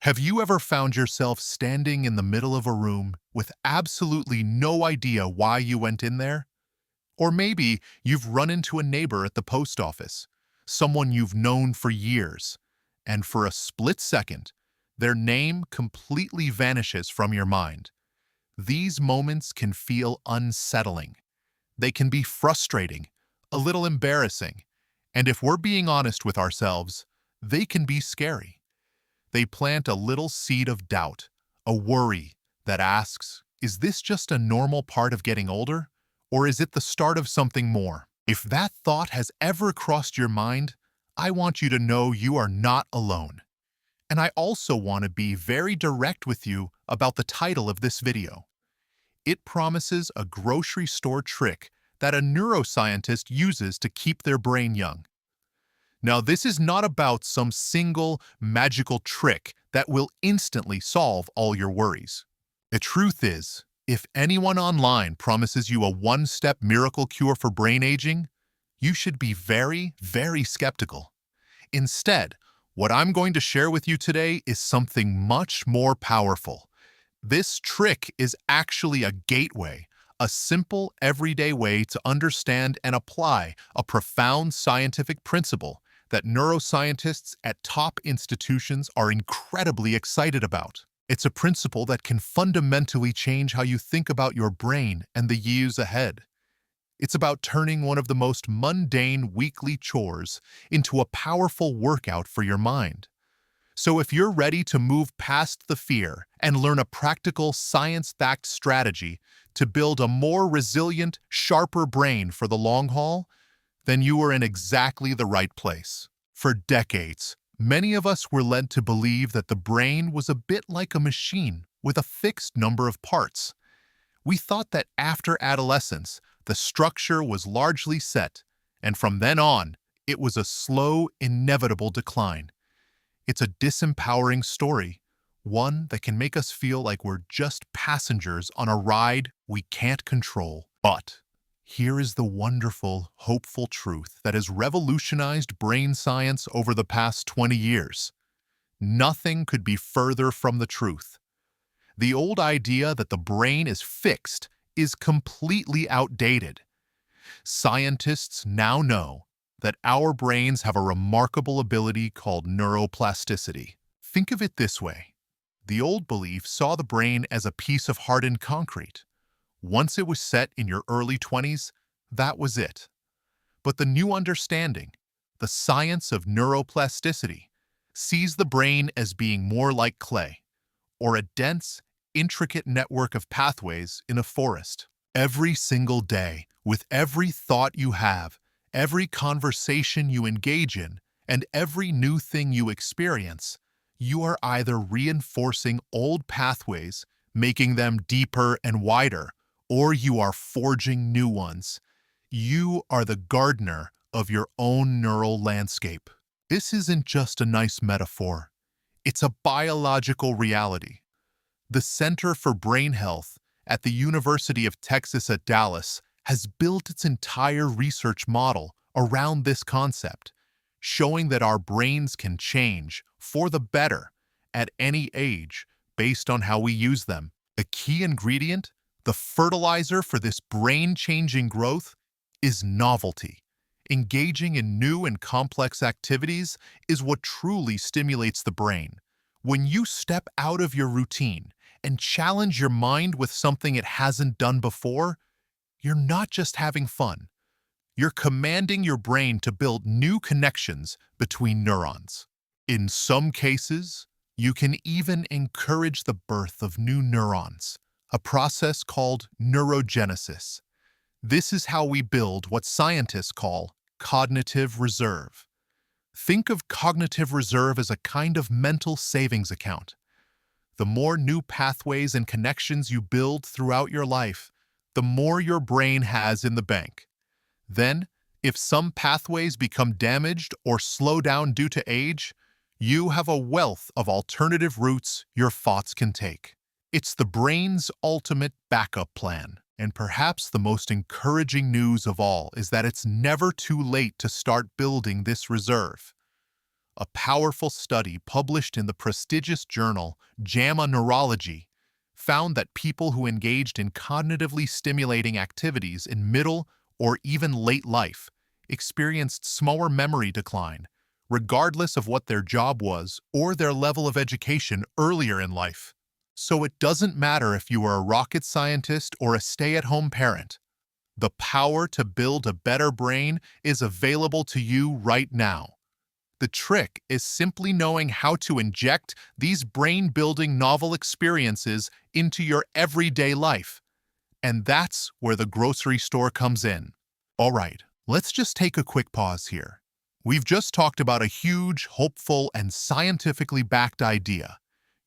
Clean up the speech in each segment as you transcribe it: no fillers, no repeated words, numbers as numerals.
Have you ever found yourself standing in the middle of a room with absolutely no idea why you went in there? Or maybe you've run into a neighbor at the post office, someone you've known for years, and for a split second, their name completely vanishes from your mind. These moments can feel unsettling. They can be frustrating, a little embarrassing, and if we're being honest with ourselves, they can be scary. They plant a little seed of doubt, a worry that asks, is this just a normal part of getting older? Or is it the start of something more? If that thought has ever crossed your mind, I want you to know you are not alone. And I also want to be very direct with you about the title of this video. It promises a grocery store trick that a neuroscientist uses to keep their brain young. Now, this is not about some single magical trick that will instantly solve all your worries. The truth is, if anyone online promises you a one-step miracle cure for brain aging, you should be very, very skeptical. Instead, what I'm going to share with you today is something much more powerful. This trick is actually a gateway, a simple, everyday way to understand and apply a profound scientific principle that neuroscientists at top institutions are incredibly excited about. It's a principle that can fundamentally change how you think about your brain and the years ahead. It's about turning one of the most mundane weekly chores into a powerful workout for your mind. So if you're ready to move past the fear and learn a practical, science-backed strategy to build a more resilient, sharper brain for the long haul, then you are in exactly the right place. For decades, many of us were led to believe that the brain was a bit like a machine with a fixed number of parts. We thought that after adolescence, the structure was largely set, and from then on, it was a slow, inevitable decline. It's a disempowering story, one that can make us feel like we're just passengers on a ride we can't control. But here is the wonderful, hopeful truth that has revolutionized brain science over the past 20 years. Nothing could be further from the truth. The old idea that the brain is fixed is completely outdated. Scientists now know that our brains have a remarkable ability called neuroplasticity. Think of it this way. The old belief saw the brain as a piece of hardened concrete. Once it was set in your early 20s, that was it. But the new understanding, the science of neuroplasticity, sees the brain as being more like clay, or a dense, intricate network of pathways in a forest. Every single day, with every thought you have, every conversation you engage in, and every new thing you experience, you are either reinforcing old pathways, making them deeper and wider, or you are forging new ones. You are the gardener of your own neural landscape. This isn't just a nice metaphor. It's a biological reality. The Center for Brain Health at the University of Texas at Dallas has built its entire research model around this concept, showing that our brains can change for the better at any age based on how we use them. A key ingredient, the fertilizer for this brain-changing growth, is novelty. Engaging in new and complex activities is what truly stimulates the brain. When you step out of your routine and challenge your mind with something it hasn't done before, you're not just having fun. You're commanding your brain to build new connections between neurons. In some cases, you can even encourage the birth of new neurons, a process called neurogenesis. This is how we build what scientists call cognitive reserve. Think of cognitive reserve as a kind of mental savings account. The more new pathways and connections you build throughout your life, the more your brain has in the bank. Then, if some pathways become damaged or slow down due to age, you have a wealth of alternative routes your thoughts can take. It's the brain's ultimate backup plan. And perhaps the most encouraging news of all is that it's never too late to start building this reserve. A powerful study published in the prestigious journal JAMA Neurology found that people who engaged in cognitively stimulating activities in middle or even late life experienced slower memory decline, regardless of what their job was or their level of education earlier in life. So it doesn't matter if you are a rocket scientist or a stay-at-home parent. The power to build a better brain is available to you right now. The trick is simply knowing how to inject these brain-building novel experiences into your everyday life. And that's where the grocery store comes in. All right, let's just take a quick pause here. We've just talked about a huge, hopeful, and scientifically backed idea.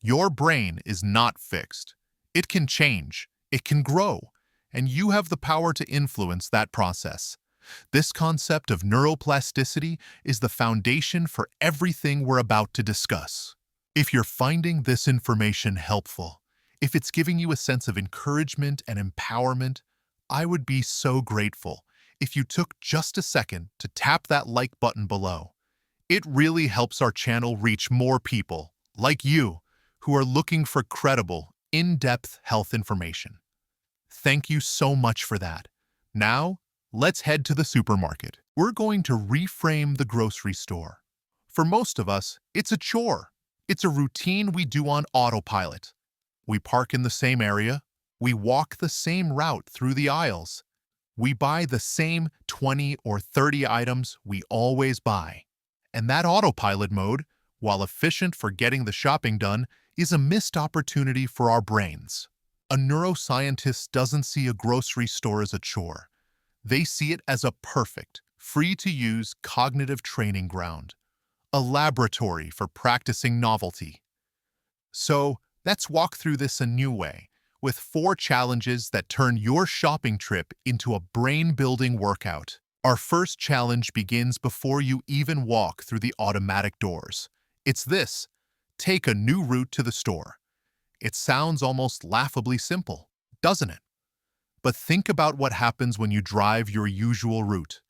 Your brain is not fixed. It can change, it can grow, and you have the power to influence that process. This concept of neuroplasticity is the foundation for everything we're about to discuss. If you're finding this information helpful, if it's giving you a sense of encouragement and empowerment, I would be so grateful if you took just a second to tap that like button below. It really helps our channel reach more people, like you, who are looking for credible, in-depth health information. Thank you so much for that. Now, let's head to the supermarket. We're going to reframe the grocery store. For most of us, it's a chore. It's a routine we do on autopilot. We park in the same area. We walk the same route through the aisles. We buy the same 20 or 30 items we always buy. And that autopilot mode, while efficient for getting the shopping done, is a missed opportunity for our brains. A neuroscientist doesn't see a grocery store as a chore. They see it as a perfect, free-to-use cognitive training ground, a laboratory for practicing novelty. So, let's walk through this a new way, with 4 challenges that turn your shopping trip into a brain-building workout. Our first challenge begins before you even walk through the automatic doors. It's this: take a new route to the store. It sounds almost laughably simple, doesn't it? But think about what happens when you drive your usual route.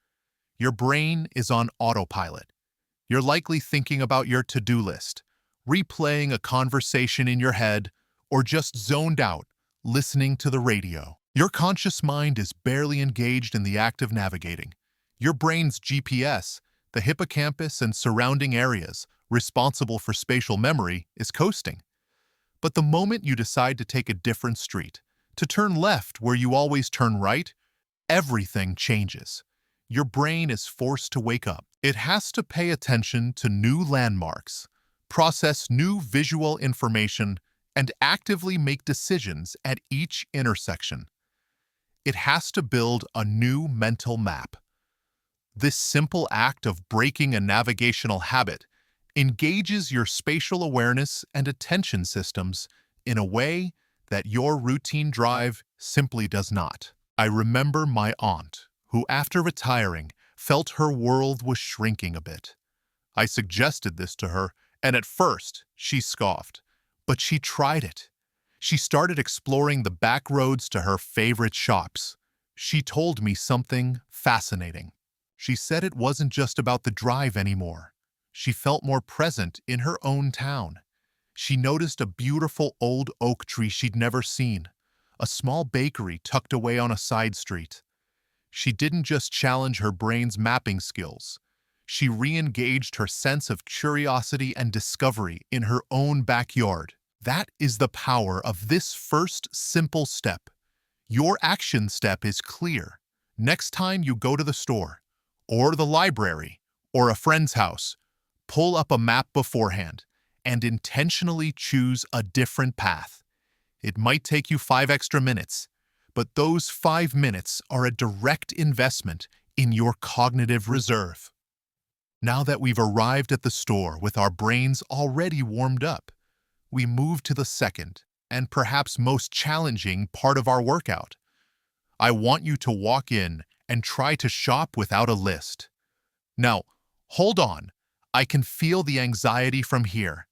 Your brain is on autopilot. You're likely thinking about your to-do list, replaying a conversation in your head, or just zoned out, listening to the radio. Your conscious mind is barely engaged in the act of navigating. Your brain's GPS, the hippocampus and surrounding areas responsible for spatial memory, is coasting. But the moment you decide to take a different street, to turn left where you always turn right, everything changes. Your brain is forced to wake up. It has to pay attention to new landmarks, process new visual information, and actively make decisions at each intersection. It has to build a new mental map. This simple act of breaking a navigational habit engages your spatial awareness and attention systems in a way that your routine drive simply does not. I remember my aunt, who after retiring felt her world was shrinking a bit. I suggested this to her, and at first she scoffed, but she tried it. She started exploring the back roads to her favorite shops. She told me something fascinating. She said it wasn't just about the drive anymore. She felt more present in her own town. She noticed a beautiful old oak tree she'd never seen, a small bakery tucked away on a side street. She didn't just challenge her brain's mapping skills. She re-engaged her sense of curiosity and discovery in her own backyard. That is the power of this first simple step. Your action step is clear. Next time you go to the store, or the library, or a friend's house, pull up a map beforehand and intentionally choose a different path. It might take you 5 extra minutes, but those 5 minutes are a direct investment in your cognitive reserve. Now that we've arrived at the store with our brains already warmed up, we move to the second and perhaps most challenging part of our workout. I want you to walk in and try to shop without a list. Now, hold on. I can feel the anxiety from here.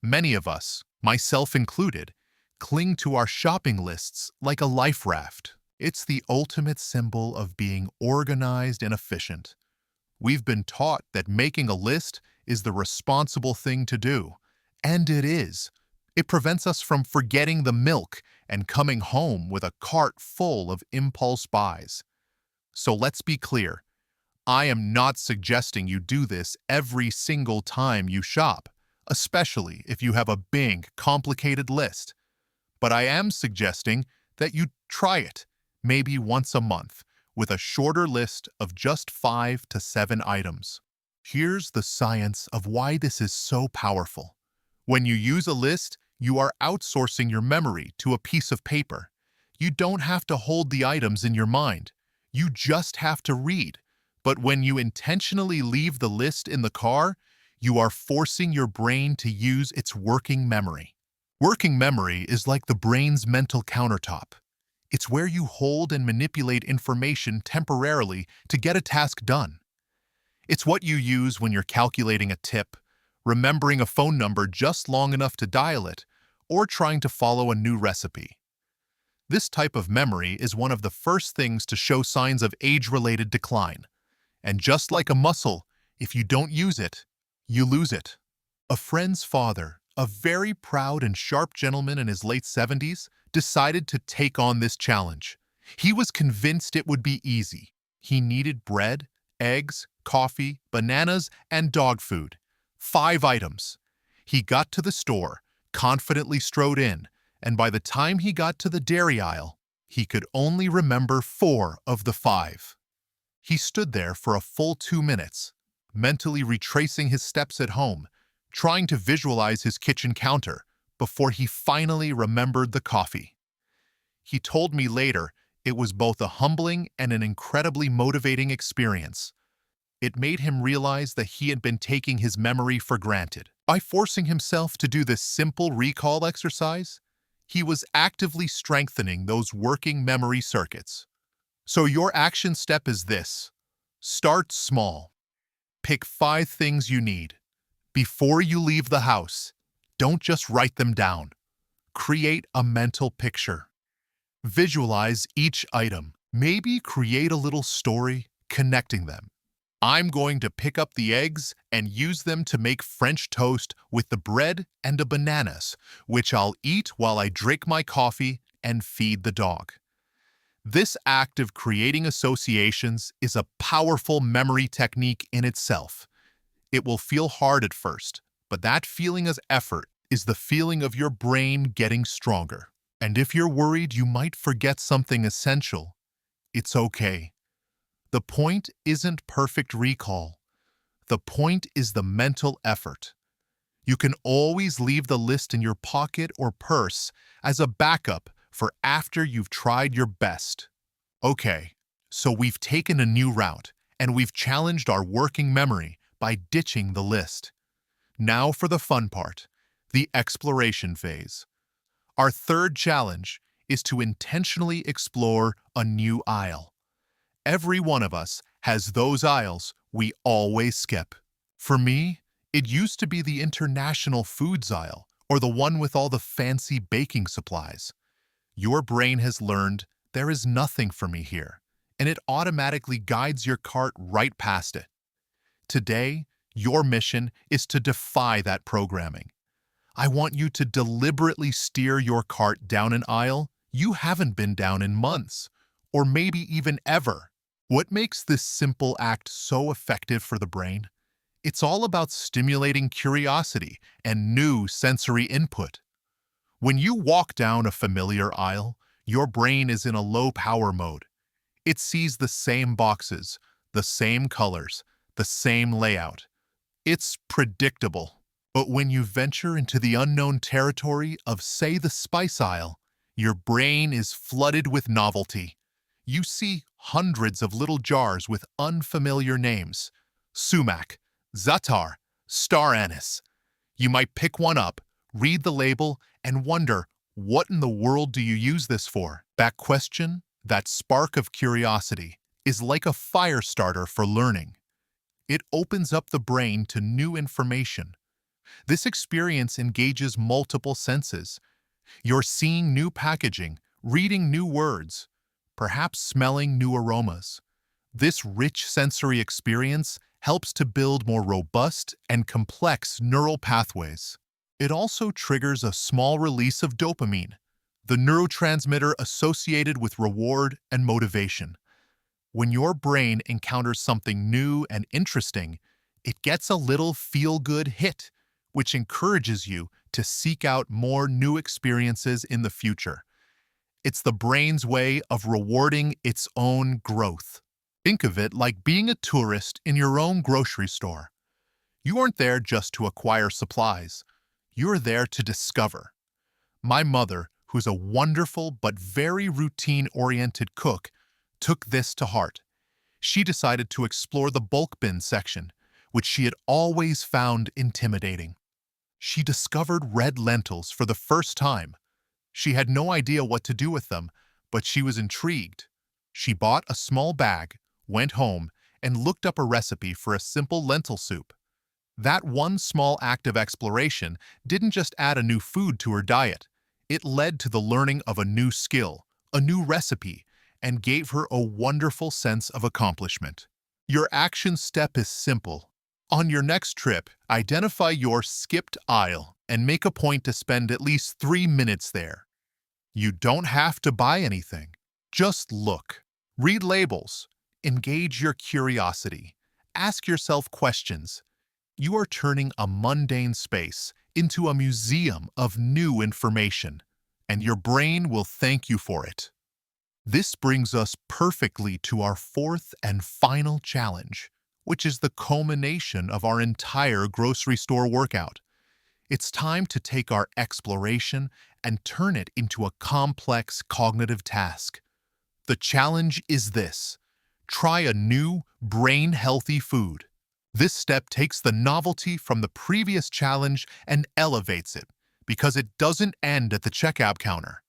Many of us, myself included, cling to our shopping lists like a life raft. It's the ultimate symbol of being organized and efficient. We've been taught that making a list is the responsible thing to do. And it is. It prevents us from forgetting the milk and coming home with a cart full of impulse buys. So let's be clear. I am not suggesting you do this every single time you shop, especially if you have a big, complicated list. But I am suggesting that you try it, maybe once a month, with a shorter list of just 5 to 7 items. Here's the science of why this is so powerful. When you use a list, you are outsourcing your memory to a piece of paper. You don't have to hold the items in your mind. You just have to read. But when you intentionally leave the list in the car, you are forcing your brain to use its working memory. Working memory is like the brain's mental countertop. It's where you hold and manipulate information temporarily to get a task done. It's what you use when you're calculating a tip, remembering a phone number just long enough to dial it, or trying to follow a new recipe. This type of memory is one of the first things to show signs of age-related decline. And just like a muscle, if you don't use it, you lose it. A friend's father, a very proud and sharp gentleman in his late 70s, decided to take on this challenge. He was convinced it would be easy. He needed bread, eggs, coffee, bananas, and dog food. 5 items. He got to the store, confidently strode in, and by the time he got to the dairy aisle, he could only remember 4 of the 5. He stood there for a full 2 minutes, mentally retracing his steps at home, trying to visualize his kitchen counter before he finally remembered the coffee. He told me later it was both a humbling and an incredibly motivating experience. It made him realize that he had been taking his memory for granted. By forcing himself to do this simple recall exercise, he was actively strengthening those working memory circuits. So your action step is this. Start small. Pick 5 things you need. Before you leave the house, don't just write them down. Create a mental picture. Visualize each item. Maybe create a little story connecting them. I'm going to pick up the eggs and use them to make French toast with the bread and the bananas, which I'll eat while I drink my coffee and feed the dog. This act of creating associations is a powerful memory technique in itself. It will feel hard at first, but that feeling of effort is the feeling of your brain getting stronger. And if you're worried you might forget something essential, it's okay. The point isn't perfect recall. The point is the mental effort. You can always leave the list in your pocket or purse as a backup for after you've tried your best. Okay, so we've taken a new route, and we've challenged our working memory by ditching the list. Now for the fun part, the exploration phase. Our third challenge is to intentionally explore a new aisle. Every one of us has those aisles we always skip. For me, it used to be the international foods aisle, or the one with all the fancy baking supplies. Your brain has learned there is nothing for me here, and it automatically guides your cart right past it. Today, your mission is to defy that programming. I want you to deliberately steer your cart down an aisle you haven't been down in months, or maybe even ever. What makes this simple act so effective for the brain? It's all about stimulating curiosity and new sensory input. When you walk down a familiar aisle, your brain is in a low-power mode. It sees the same boxes, the same colors, the same layout. It's predictable. But when you venture into the unknown territory of, say, the spice aisle, your brain is flooded with novelty. You see hundreds of little jars with unfamiliar names. Sumac, za'atar, star anise. You might pick one up, read the label, and wonder, what in the world do you use this for? That question, that spark of curiosity, is like a fire starter for learning. It opens up the brain to new information. This experience engages multiple senses. You're seeing new packaging, reading new words, perhaps smelling new aromas. This rich sensory experience helps to build more robust and complex neural pathways. It also triggers a small release of dopamine, the neurotransmitter associated with reward and motivation. When your brain encounters something new and interesting, it gets a little feel-good hit, which encourages you to seek out more new experiences in the future. It's the brain's way of rewarding its own growth. Think of it like being a tourist in your own grocery store. You aren't there just to acquire supplies. You're there to discover. My mother, who's a wonderful but very routine-oriented cook, took this to heart. She decided to explore the bulk bin section, which she had always found intimidating. She discovered red lentils for the first time. She had no idea what to do with them, but she was intrigued. She bought a small bag, went home, and looked up a recipe for a simple lentil soup. That one small act of exploration didn't just add a new food to her diet. It led to the learning of a new skill, a new recipe, and gave her a wonderful sense of accomplishment. Your action step is simple. On your next trip, identify your skipped aisle and make a point to spend at least 3 minutes there. You don't have to buy anything. Just look. Read labels. Engage your curiosity. Ask yourself questions. You are turning a mundane space into a museum of new information, and your brain will thank you for it. This brings us perfectly to our fourth and final challenge, which is the culmination of our entire grocery store workout. It's time to take our exploration and turn it into a complex cognitive task. The challenge is this: try a new, brain-healthy food. This step takes the novelty from the previous challenge and elevates it, because it doesn't end at the checkout counter.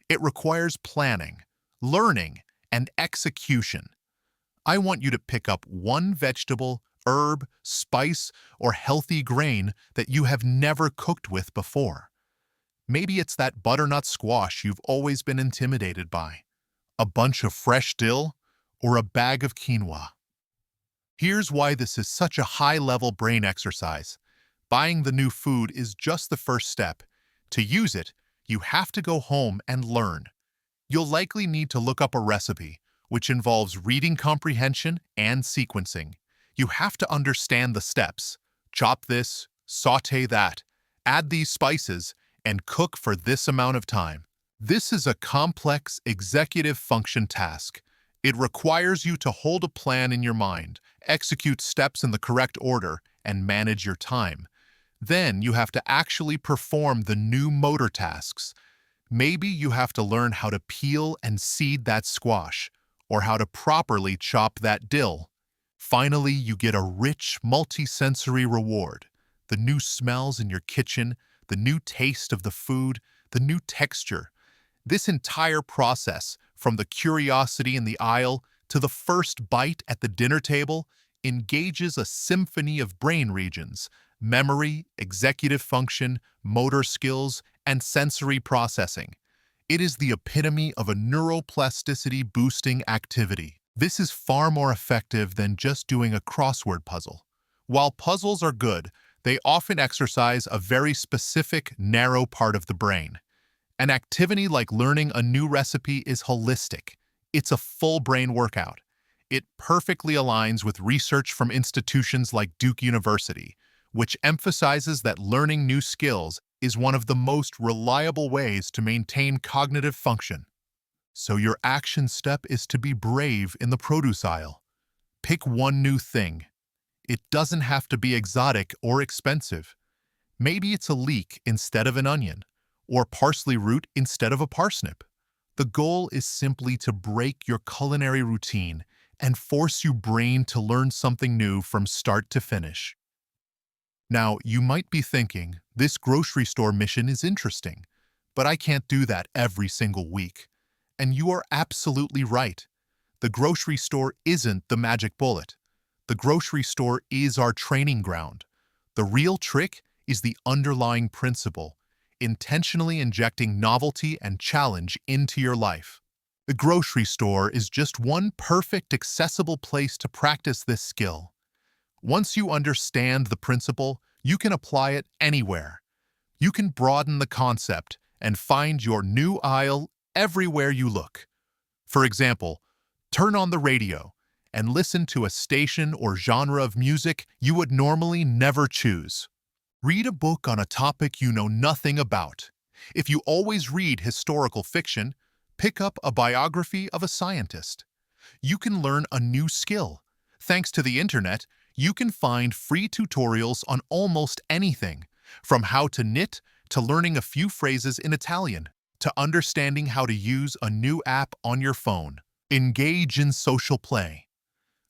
It requires planning, learning, and execution. I want you to pick up one vegetable, herb, spice, or healthy grain that you have never cooked with before. Maybe it's that butternut squash you've always been intimidated by, a bunch of fresh dill, or a bag of quinoa. Here's why this is such a high-level brain exercise. Buying the new food is just the first step. To use it, you have to go home and learn. You'll likely need to look up a recipe, which involves reading comprehension and sequencing. You have to understand the steps. Chop this, sauté that, add these spices, and cook for this amount of time. This is a complex executive function task. It requires you to hold a plan in your mind, execute steps in the correct order, and manage your time. Then you have to actually perform the new motor tasks. Maybe you have to learn how to peel and seed that squash, or how to properly chop that dill. Finally, you get a rich, multi-sensory reward. The new smells in your kitchen, the new taste of the food, the new texture. This entire process, from the curiosity in the aisle to the first bite at the dinner table, engages a symphony of brain regions: memory, executive function, motor skills, and sensory processing. It is the epitome of a neuroplasticity-boosting activity. This is far more effective than just doing a crossword puzzle. While puzzles are good, they often exercise a very specific, narrow part of the brain. An activity like learning a new recipe is holistic. It's a full brain workout. It perfectly aligns with research from institutions like Duke University, which emphasizes that learning new skills is one of the most reliable ways to maintain cognitive function. So your action step is to be brave in the produce aisle. Pick one new thing. It doesn't have to be exotic or expensive. Maybe it's a leek instead of an onion, or parsley root instead of a parsnip. The goal is simply to break your culinary routine and force your brain to learn something new from start to finish. Now, you might be thinking, this grocery store mission is interesting, but I can't do that every single week. And you are absolutely right. The grocery store isn't the magic bullet. The grocery store is our training ground. The real trick is the underlying principle: intentionally injecting novelty and challenge into your life. The grocery store is just one perfect, accessible place to practice this skill. Once you understand the principle, you can apply it anywhere. You can broaden the concept and find your new aisle everywhere you look. For example, turn on the radio and listen to a station or genre of music you would normally never choose. Read a book on a topic you know nothing about. If you always read historical fiction, pick up a biography of a scientist. You can learn a new skill. Thanks to the internet, you can find free tutorials on almost anything, from how to knit to learning a few phrases in Italian, to understanding how to use a new app on your phone. Engage in social play.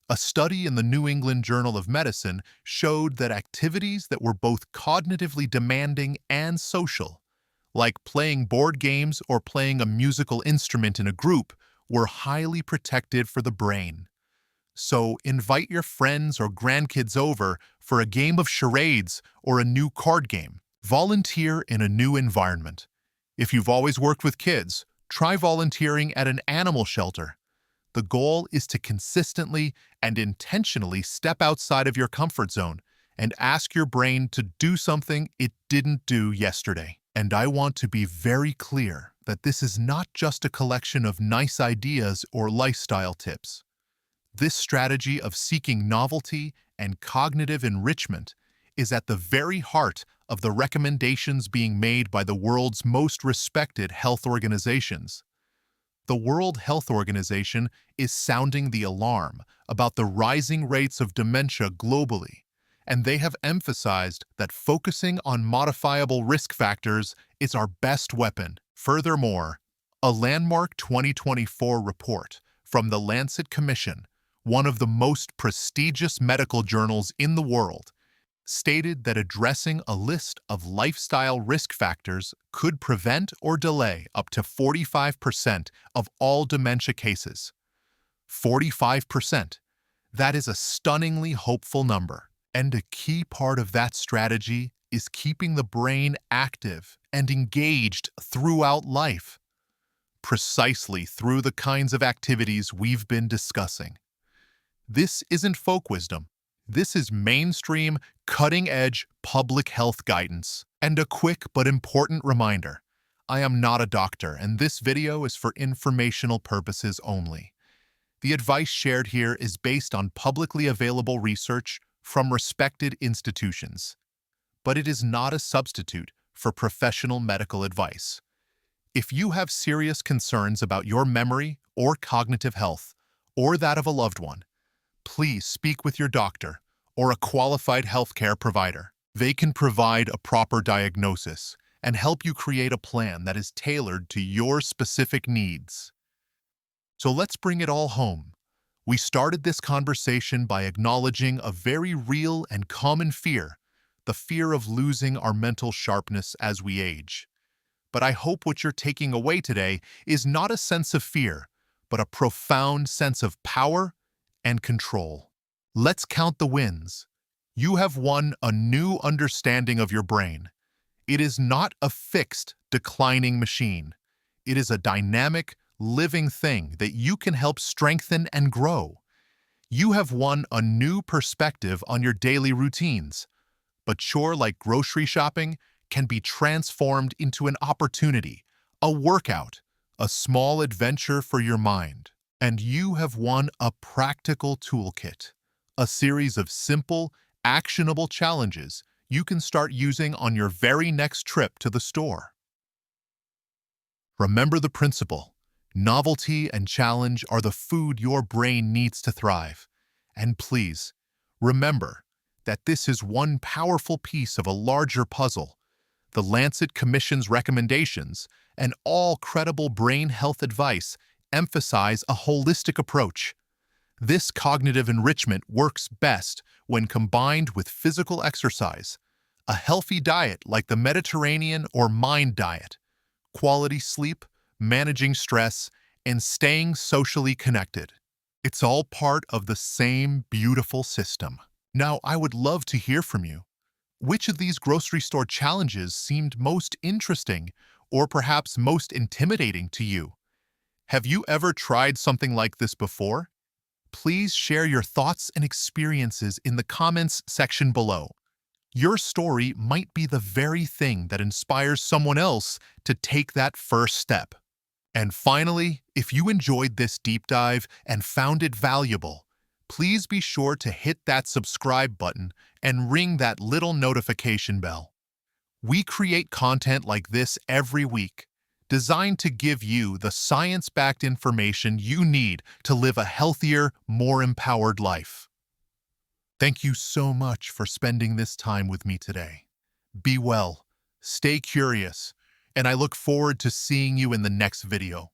A study in the New England Journal of Medicine showed that activities that were both cognitively demanding and social, like playing board games or playing a musical instrument in a group, were highly protective for the brain. So invite your friends or grandkids over for a game of charades or a new card game. Volunteer in a new environment. If you've always worked with kids, try volunteering at an animal shelter. The goal is to consistently and intentionally step outside of your comfort zone and ask your brain to do something it didn't do yesterday. And I want to be very clear that this is not just a collection of nice ideas or lifestyle tips. This strategy of seeking novelty and cognitive enrichment is at the very heart of the recommendations being made by the world's most respected health organizations. The World Health Organization is sounding the alarm about the rising rates of dementia globally, and they have emphasized that focusing on modifiable risk factors is our best weapon. Furthermore, a landmark 2024 report from the Lancet Commission, one of the most prestigious medical journals in the world, stated that addressing a list of lifestyle risk factors could prevent or delay up to 45% of all dementia cases. 45%. That is a stunningly hopeful number. And a key part of that strategy is keeping the brain active and engaged throughout life, precisely through the kinds of activities we've been discussing. This isn't folk wisdom. This is mainstream, cutting-edge public health guidance. And a quick but important reminder, I am not a doctor, and this video is for informational purposes only. The advice shared here is based on publicly available research from respected institutions, but it is not a substitute for professional medical advice. If you have serious concerns about your memory or cognitive health, or that of a loved one, please speak with your doctor or a qualified healthcare provider. They can provide a proper diagnosis and help you create a plan that is tailored to your specific needs. So let's bring it all home. We started this conversation by acknowledging a very real and common fear, the fear of losing our mental sharpness as we age. But I hope what you're taking away today is not a sense of fear, but a profound sense of power and control. Let's count the wins. You have won a new understanding of your brain. It is not a fixed, declining machine. It is a dynamic, living thing that you can help strengthen and grow. You have won a new perspective on your daily routines. But chore like grocery shopping can be transformed into an opportunity, a workout, a small adventure for your mind. And you have won a practical toolkit, a series of simple, actionable challenges you can start using on your very next trip to the store. Remember the principle. Novelty and challenge are the food your brain needs to thrive. And please, remember that this is one powerful piece of a larger puzzle. The Lancet Commission's recommendations and all credible brain health advice emphasize a holistic approach. This cognitive enrichment works best when combined with physical exercise, a healthy diet like the Mediterranean or Mind diet, quality sleep, managing stress, and staying socially connected. It's all part of the same beautiful system. Now, I would love to hear from you. Which of these grocery store challenges seemed most interesting or perhaps most intimidating to you? Have you ever tried something like this before? Please share your thoughts and experiences in the comments section below. Your story might be the very thing that inspires someone else to take that first step. And finally, if you enjoyed this deep dive and found it valuable, please be sure to hit that subscribe button and ring that little notification bell. We create content like this every week, designed to give you the science-backed information you need to live a healthier, more empowered life. Thank you so much for spending this time with me today. Be well, stay curious, and I look forward to seeing you in the next video.